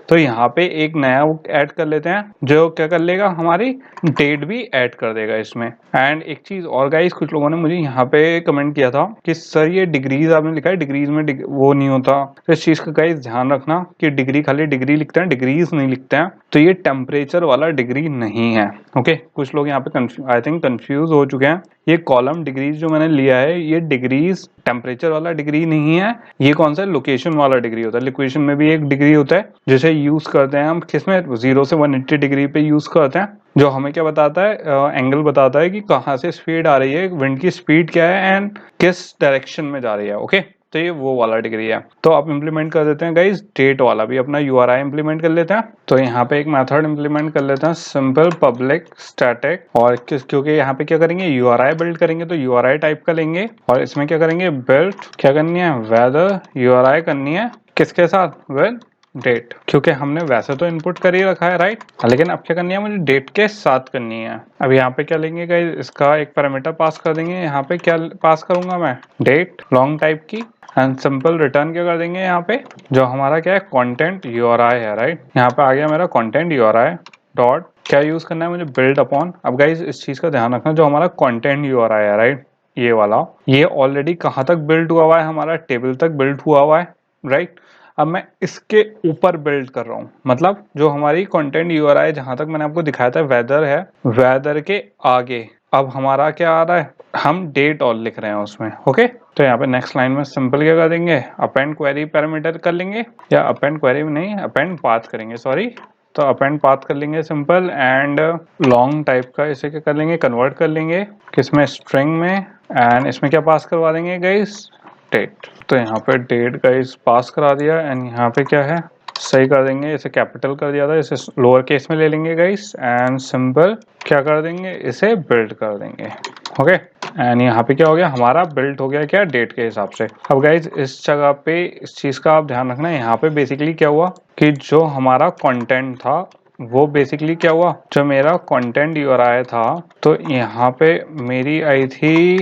तो यहाँ पे एक नया वो ऐड कर लेते हैं जो क्या कर लेगा, हमारी डेट भी ऐड कर देगा इसमें। एंड एक चीज और गाइस, कुछ लोगों ने मुझे यहाँ पे कमेंट किया था कि सर ये डिग्रीज आपने लिखा है, डिग्रीज में वो नहीं होता। तो इस चीज का गाइस ध्यान रखना कि डिग्री खाली डिग्री लिखते हैं, डिग्रीज नहीं लिखते हैं। तो ये टेम्परेचर वाला डिग्री नहीं है। ओके, कुछ लोग यहाँ पे आई थिंक कंफ्यूज हो चुके हैं। ये कॉलम डिग्रीज जो मैंने लिया है, ये डिग्रीज टेम्परेचर वाला डिग्री नहीं है। ये कौन सा लोकेशन वाला डिग्री होता है। लोकेशन में भी एक डिग्री होता है जिसे यूज करते हैं हम किसमें, 0 से 180 डिग्री पे यूज करते हैं, जो हमें क्या बताता है, एंगल बताता है कि कहाँ से स्पीड आ रही है, विंड की स्पीड क्या है एंड किस डायरेक्शन में जा रही है। ओके, तो ये वो वाला डिग्री है। तो आप इंप्लीमेंट कर देते हैं गाइस, डेट वाला भी अपना URI इंप्लीमेंट कर लेते हैं। तो यहाँ पे एक मेथड इंप्लीमेंट कर लेते हैं, सिंपल पब्लिक स्टैटिक, और क्योंकि यहाँ पे क्या करेंगे, URI बिल्ड करेंगे तो URI टाइप का लेंगे, और इसमें क्या करेंगे, बिल्ड क्या करनी है, वेदर URI करनी है, किसके साथ, विद डेट, क्योंकि हमने वैसे तो इनपुट कर ही रखा है राइट, लेकिन अब क्या करनी है, मुझे डेट के साथ करनी है। अब यहाँ पे क्या लेंगे गाइस, इसका एक पैरामीटर पास कर देंगे। यहाँ पे क्या पास करूंगा मैं, डेट लॉन्ग टाइप की, एंड सिंपल रिटर्न क्या कर देंगे यहाँ पे, जो हमारा क्या है, कंटेंट URI है राइट। यहाँ पे आ गया मेरा कंटेंट URI डॉट, क्या यूज करना है मुझे, बिल्ड अपॉन। अब गाइस इस चीज का ध्यान रखना, जो हमारा कंटेंट URI है राइट, ये वाला, ये ऑलरेडी कहाँ तक बिल्ड हुआ हुआ है, हमारा टेबल तक बिल्ड हुआ हुआ है राइट। अब मैं इसके ऊपर बिल्ड कर रहा हूँ, मतलब जो हमारी कंटेंट URI जहां तक मैंने आपको दिखाया था वेदर है, वेदर के आगे अब हमारा क्या आ रहा है, हम डेट और लिख रहे हैं उसमें। ओके, तो यहाँ पे नेक्स्ट लाइन में सिंपल क्या कर देंगे, अपेंड क्वेरी पैरामीटर कर लेंगे, या अपेंड क्वेरी में नहीं, अपेंड पाथ करेंगे, सॉरी। तो अपेंड पाथ कर लेंगे सिंपल, एंड लॉन्ग टाइप का इसे क्या कर लेंगे, कन्वर्ट कर लेंगे किसमें, स्ट्रिंग में, एंड इसमें क्या पास करवा देंगे गाइस, डेट। तो यहाँ पे डेट गाइस पास करा दिया, एंड यहाँ पे क्या है, सही कर देंगे, इसे कैपिटल कर दिया था, इसे लोअर केस में ले लेंगे गाइस, एंड सिंपल क्या कर देंगे, इसे बिल्ड कर देंगे। ओके, एंड यहाँ पे क्या हो गया, हमारा बिल्ड हो गया क्या, डेट के हिसाब से। अब गाइज इस जगह पे इस चीज का आप ध्यान रखना, यहाँ पे बेसिकली क्या हुआ कि जो हमारा कंटेंट था वो बेसिकली क्या हुआ, जो मेरा कंटेंट URI था, तो यहाँ पे मेरी आई थी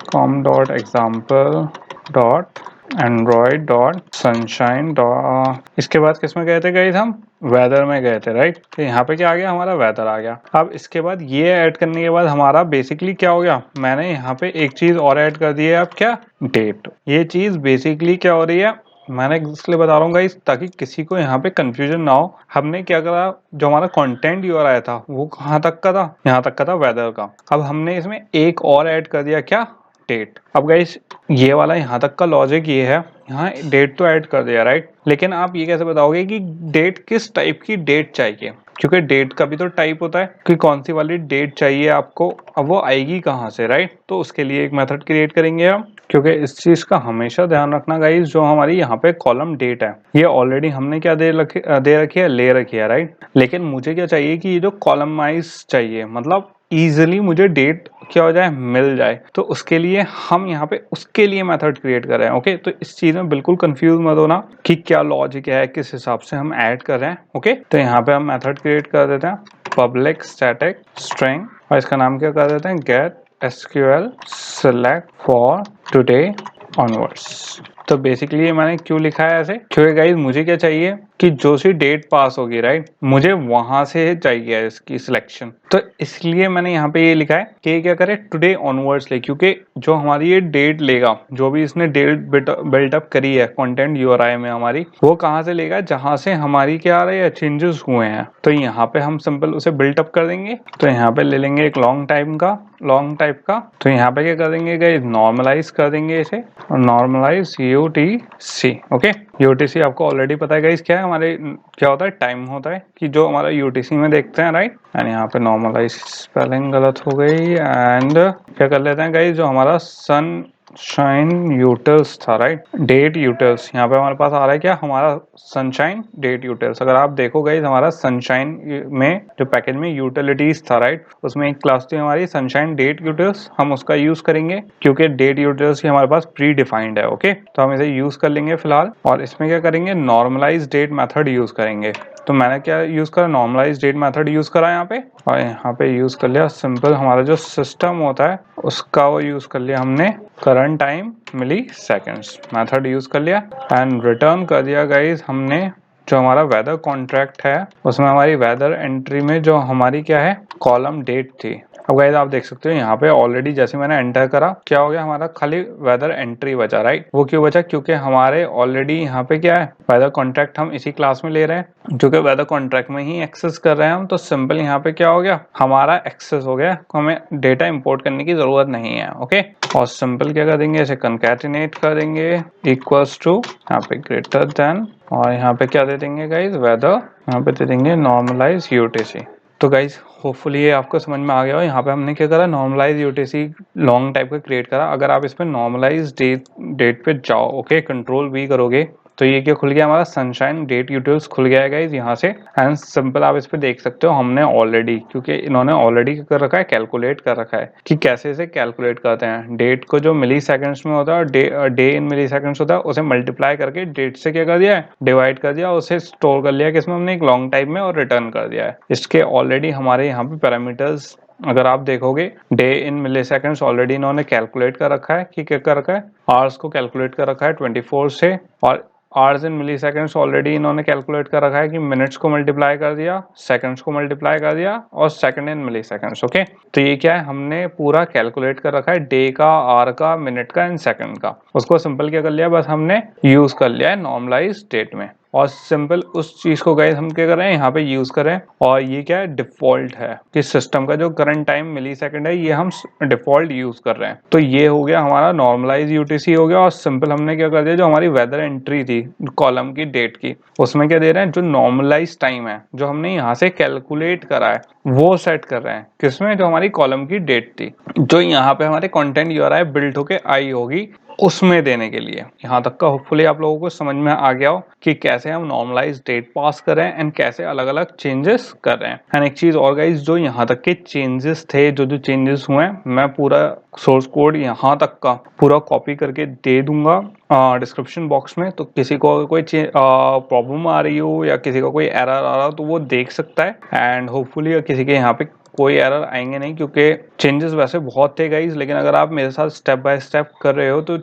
com dot example dot Android dot sunshine dot, इसके बाद किस में गए थे गाइस, हम वेदर में गए थे राइट। तो यहाँ पे क्या आ गया, हमारा वेदर आ गया। अब इसके बाद ये ऐड करने के बाद हमारा बेसिकली क्या हो गया, मैंने यहाँ पे एक चीज और ऐड कर दी है, अब क्या, डेट। ये चीज बेसिकली क्या हो रही है, मैंने इसलिए बता रहा हूँ गाइस ताकि किसी को यहाँ पे कंफ्यूजन ना हो। हमने क्या करा, जो हमारा कंटेंट URI था वो कहाँ तक का था, यहाँ तक का था वेदर का। अब हमने इसमें एक और ऐड कर दिया, क्या, डेट। अब गाइस ये वाला यहाँ तक का लॉजिक ये है, यहाँ डेट तो ऐड कर दिया राइट, लेकिन आप ये कैसे बताओगे कि डेट किस टाइप की डेट चाहिए, क्योंकि डेट का भी तो टाइप होता है कि कौन सी वाली डेट चाहिए आपको, अब वो आएगी कहाँ से राइट। तो उसके लिए एक मेथड क्रिएट करेंगे हम, क्योंकि इस चीज का हमेशा ध्यान रखना गाइस, जो हमारी यहाँ पे कॉलम डेट है ये ऑलरेडी हमने क्या दे रखी है, ले रखी है राइट। लेकिन मुझे क्या चाहिए कि ये जो कॉलमाइज चाहिए, मतलब इजिली मुझे डेट क्या हो जाए, मिल जाए। तो उसके लिए हम यहाँ पे उसके लिए मेथड क्रिएट कर रहे हैं। ओके, तो इस चीज में बिल्कुल कंफ्यूज मत होना कि क्या लॉजिक है, किस हिसाब से हम ऐड कर रहे हैं। ओके, तो यहाँ पे हम मेथड क्रिएट कर देते हैं पब्लिक स्टैटिक स्ट्रिंग, और इसका नाम क्या कर देते हैं, get SQL select for today onwards। तो बेसिकली ये मैंने क्यों लिखा है ऐसे, क्योंकि गाइस मुझे क्या चाहिए कि जो सी डेट पास होगी राइट, मुझे वहां से चाहिए इसकी सिलेक्शन। तो इसलिए मैंने यहाँ पे ये लिखा है कि ये क्या करे, टुडे ऑनवर्ड्स ले, क्योंकि जो हमारी ये डेट लेगा, जो भी इसने डेट बिल्टअप करी है कंटेंट URI में हमारी, वो कहाँ से लेगा, जहां से हमारी क्या आ रही है, चेंजेस हुए हैं। तो यहाँ पे हम सिंपल उसे बिल्टअप कर देंगे। तो यहाँ पे ले लेंगे एक लॉन्ग टाइप का, तो यहाँ पे क्या कर देंगे गाइस, नॉर्मलाइज कर देंगे इसे, नॉर्मलाइज UTC। ओके, UTC आपको ऑलरेडी पता है गाइस क्या है, हमारे क्या होता है, टाइम होता है कि जो हमारा UTC में देखते हैं राइट। एंड यहाँ पे नॉर्मलाइज स्पेलिंग गलत हो गई, एंड क्या कर लेते हैं गाइस, जो हमारा सनशाइन यूटिल्स था राइट, डेट यूटिल्स, यहाँ पे हमारे पास आ रहा है क्या, हमारा सनशाइन डेट यूटिल्स। अगर आप देखो गाइस, हमारा सनशाइन में जो पैकेज में यूटिलिटीज था राइट, उसमें एक क्लास थी हमारी सनशाइन डेट यूटिल्स, हम उसका यूज करेंगे क्योंकि डेट यूटिल्स हमारे पास प्री डिफाइंड है। ओके, तो हम इसे यूज कर लेंगे फिलहाल, और इसमें क्या करेंगे, नॉर्मलाइज डेट मेथड यूज करेंगे। तो मैंने क्या यूज करा, नॉर्मलाइज डेट मेथड यूज करा यहाँ पे, और यहाँ पे यूज कर लिया सिंपल हमारा जो सिस्टम होता है उसका वो यूज कर लिया हमने, करंट टाइम मिली सेकेंड्स मेथड यूज कर लिया, एंड रिटर्न कर दिया गाइज हमने जो हमारा वेदर कॉन्ट्रैक्ट है उसमें हमारी वेदर एंट्री में जो हमारी क्या है कॉलम डेट थी। अब गाइस आप देख सकते हो यहाँ पे ऑलरेडी जैसे मैंने एंटर करा क्या हो गया, हमारा खाली वेदर एंट्री बचा, राइट। वो क्यों बचा, क्योंकि हमारे ऑलरेडी यहाँ पे क्या है वेदर कॉन्ट्रैक्ट हम इसी क्लास में ले रहे हैं, जो कि वेदर कॉन्ट्रैक्ट में ही एक्सेस कर रहे हैं हम। तो सिंपल यहाँ पे क्या हो गया, हमारा एक्सेस हो गया, हमें डेटा इंपोर्ट करने की जरूरत नहीं है। ओके, और सिंपल क्या कर देंगे, इसे कंकैटिनेट कर देंगे इक्वल्स टू यहाँ पे ग्रेटर देन, और यहाँ पे क्या दे देंगे गाइज वेदर, यहाँ पे दे देंगे नॉर्मलाइज यूटीसी। तो गाइज होपफुली ये आपको समझ में आ गया हो। यहाँ पे हमने क्या करा, नॉर्मलाइज यूटीसी लॉन्ग टाइप का क्रिएट करा। अगर आप इसमें नॉर्मलाइज डेट पे जाओ, ओके, कंट्रोल वी करोगे तो ये क्या खुल गया, हमारा सनशाइन डेट यूटिल्स खुल गया है गाइज यहाँ से। एंड सिंपल आप इस पे देख सकते हो हमने ऑलरेडी, क्योंकि इन्होंने ऑलरेडी कर रखा है, कैलकुलेट कर रखा है कि कैसे इसे कैलकुलेट करते हैं। डेट को जो मिली सेकेंड्स में होता है, डे इन मिली सेकेंड्स होता है, उसे मल्टीप्लाई करके डेट से क्या कर दिया है, डिवाइड कर दिया, उसे स्टोर कर लिया किसमें, हमने एक लॉन्ग टाइप में, और रिटर्न कर दिया है। इसके ऑलरेडी हमारे यहाँ पे पैरामीटर्स अगर आप देखोगे, day in milliseconds already इन्होंने कैलकुलेट कर रखा है कि क्या कर रखा है, आवर्स को कैलकुलेट कर रखा है 24 से, और hours in milliseconds already इन्होंने कैलकुलेट कर रखा है कि मिनट्स को मल्टीप्लाई कर दिया, सेकंड्स को मल्टीप्लाई कर दिया, और second in milliseconds. Okay, तो ये क्या है, हमने पूरा कैलकुलेट कर रखा है डे का, आवर का, मिनट का एंड सेकंड का। उसको सिंपल क्या कर लिया, बस हमने यूज कर लिया है नॉर्मलाइज डेट में, और सिंपल उस चीज को गाइस हम क्या कर रहे हैं यहाँ पे यूज कर रहे हैं। और ये क्या है, डिफॉल्ट है कि सिस्टम का जो करंट टाइम मिली सेकेंड है ये हम डिफॉल्ट यूज कर रहे हैं। तो ये हो गया हमारा नॉर्मलाइज यूटीसी हो गया। और सिंपल हमने क्या कर दिया, जो हमारी वेदर एंट्री थी कॉलम की डेट की, उसमें क्या दे रहे हैं, जो नॉर्मलाइज टाइम है जो हमने यहाँ से कैलकुलेट करा है वो सेट कर रहे हैं किसमें, जो हमारी कॉलम की डेट थी, जो यहाँ पे हमारे कंटेंट यूआरआई बिल्ड होके आई होगी उसमें देने के लिए। यहाँ तक का होपफुली आप लोगों को समझ में आ गया हो कि कैसे हम नॉर्मलाइज डेट पास कर रहे हैं एंड कैसे अलग अलग चेंजेस कर रहे हैं। एंड एक चीज और गाइज, जो यहाँ तक के चेंजेस थे, जो चेंजेस हुए हैं, मैं पूरा सोर्स कोड यहाँ तक का पूरा कॉपी करके दे दूंगा डिस्क्रिप्शन बॉक्स में। तो किसी को कोई प्रॉब्लम आ रही हो या किसी का कोई एरर आ रहा हो तो वो देख सकता है। एंड होपफुली किसी के यहाँ पे कोई एरर आएंगे नहीं, क्योंकि चेंजेस वैसे बहुत थे गाइज, लेकिन अगर आप मेरे साथ स्टेप बाय स्टेप कर रहे हो तो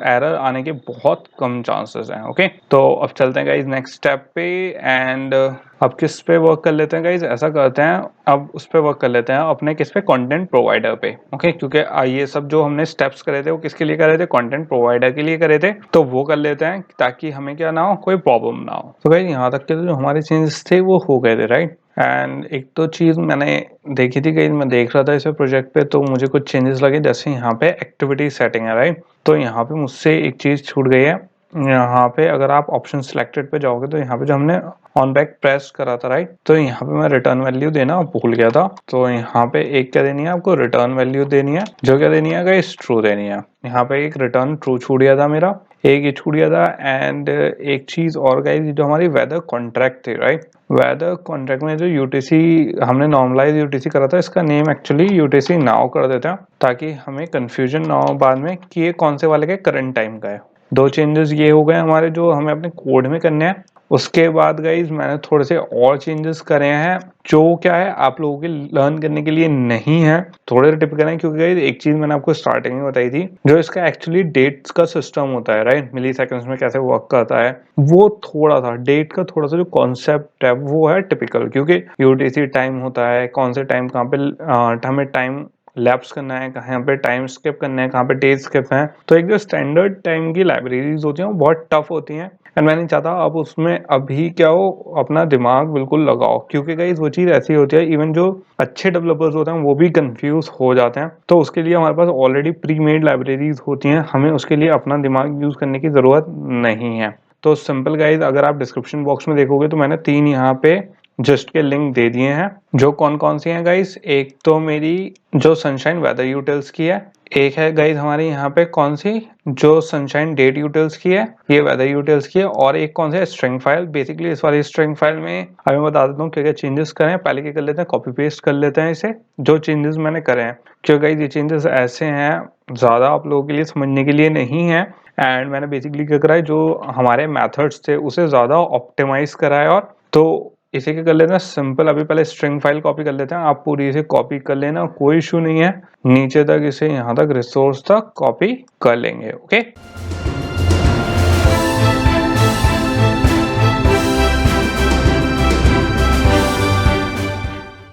एरर आने के बहुत कम चांसेस हैं। ओके, तो अब चलते हैं गाइज नेक्स्ट स्टेप पे। एंड अब किस पे वर्क कर लेते हैं गाइज, ऐसा करते हैं अब उस पे वर्क कर लेते हैं अपने किस पे, कंटेंट प्रोवाइडर पे। ओके, क्योंकि ये सब जो हमने स्टेप्स करे थे वो किसके लिए करे थे, कंटेंट प्रोवाइडर के लिए करे थे। तो वो कर लेते हैं ताकि हमें क्या ना हो, कोई प्रॉब्लम ना हो। तो गाइज यहाँ तक के जो हमारे चेंजेस थे वो हो गए थे, राइट। एंड एक तो चीज़ मैंने देखी थी कहीं, मैं देख रहा था इस प्रोजेक्ट पे, तो मुझे कुछ चेंजेस लगे। जैसे यहाँ पे एक्टिविटी सेटिंग है, राइट। तो यहाँ पे मुझसे एक चीज़ छूट गई है। यहाँ पे अगर आप ऑप्शन सिलेक्टेड पे जाओगे तो यहाँ पे जो हमने ऑन बैक प्रेस करा था, राइट, तो यहाँ पे मैं रिटर्न वैल्यू देना भूल गया था। तो यहाँ पे एक क्या देनी है आपको, रिटर्न वैल्यू देनी है, जो क्या देनी है गाइस, ट्रू देनी है। यहाँ पे एक रिटर्न ट्रू छूट गया था मेरा, एक ये छूट गया था। एंड एक चीज और गाइस, जो हमारी वेदर कॉन्ट्रैक्ट थी, राइट, वेदर कॉन्ट्रैक्ट में जो यूटीसी हमने नॉर्मलाइज यूटीसी करा था, इसका नेम एक्चुअली यूटीसी नाउ कर देते हैं ताकि हमें कंफ्यूजन ना हो बाद में कि ये कौन से वाले के करंट टाइम का है। दो चेंजेस ये हो गए हमारे जो हमें अपने कोड में करने हैं। उसके बाद गाइज मैंने थोड़े से और चेंजेस करे हैं जो क्या है आप लोगों के लर्न करने के लिए नहीं है, थोड़े टिपिकल है। क्योंकि गाइज एक चीज मैंने आपको स्टार्टिंग में बताई थी, जो इसका एक्चुअली डेट्स का सिस्टम होता है, राइट, मिली सेकेंड्स में कैसे वर्क करता है, वो थोड़ा सा डेट का थोड़ा सा जो कॉन्सेप्ट है वो है टिपिकल। क्योंकि यूटीसी टाइम होता है, कौन से टाइम कहाँ पे हमें टाइम लैप्स करना है, कहाँ पे टाइम स्किप करना है, कहाँ पे डेज स्किप है। तो एक जो स्टैंडर्ड टाइम की लाइब्रेरीज होती हैं वो बहुत टफ होती हैं। एंड मैं नहीं चाहता आप उसमें अभी क्या हो अपना दिमाग बिल्कुल लगाओ, क्योंकि गाइस वो चीज़ ऐसी होती है, इवन जो अच्छे डेवलपर्स होते हैं वो भी कंफ्यूज हो जाते हैं। तो उसके लिए हमारे पास ऑलरेडी प्री मेड लाइब्रेरीज होती हैं, हमें उसके लिए अपना दिमाग यूज करने की जरूरत नहीं है। तो सिंपल गाइज, अगर आप डिस्क्रिप्शन बॉक्स में देखोगे तो मैंने 3 यहाँ पे जस्ट के लिंक दे दिए हैं, जो कौन कौन सी हैं गाइस। एक तो मेरी जो सनशाइन वेदर यूटिल्स की है, एक है गाइस हमारी यहाँ पे कौन सी, जो सनशाइन डेट यूटिल्स की है, ये वेदर यूटिल्स की है, और एक कौन सी है, स्ट्रिंग फाइल। बेसिकली इस वाली स्ट्रिंग फाइल में अभी बता देता हूँ क्या क्या चेंजेस करें। पहले क्या कर लेते हैं, कॉपी पेस्ट कर लेते हैं इसे, जो चेंजेस मैंने करे हैं। क्योंकि गाइस ये चेंजेस ऐसे हैं, ज्यादा आप लोगों के लिए समझने के लिए नहीं है। एंड मैंने बेसिकली क्या करा है, जो हमारे मेथड्स थे उसे ज्यादा ऑप्टिमाइज करा है। और तो इसे क्या कर लेते हैं, सिंपल अभी पहले स्ट्रिंग फाइल कॉपी कर लेते हैं। आप पूरी इसे कॉपी कर लेना, कोई इशू नहीं है, नीचे तक इसे यहाँ तक रिसोर्स तक कॉपी कर लेंगे। ओके।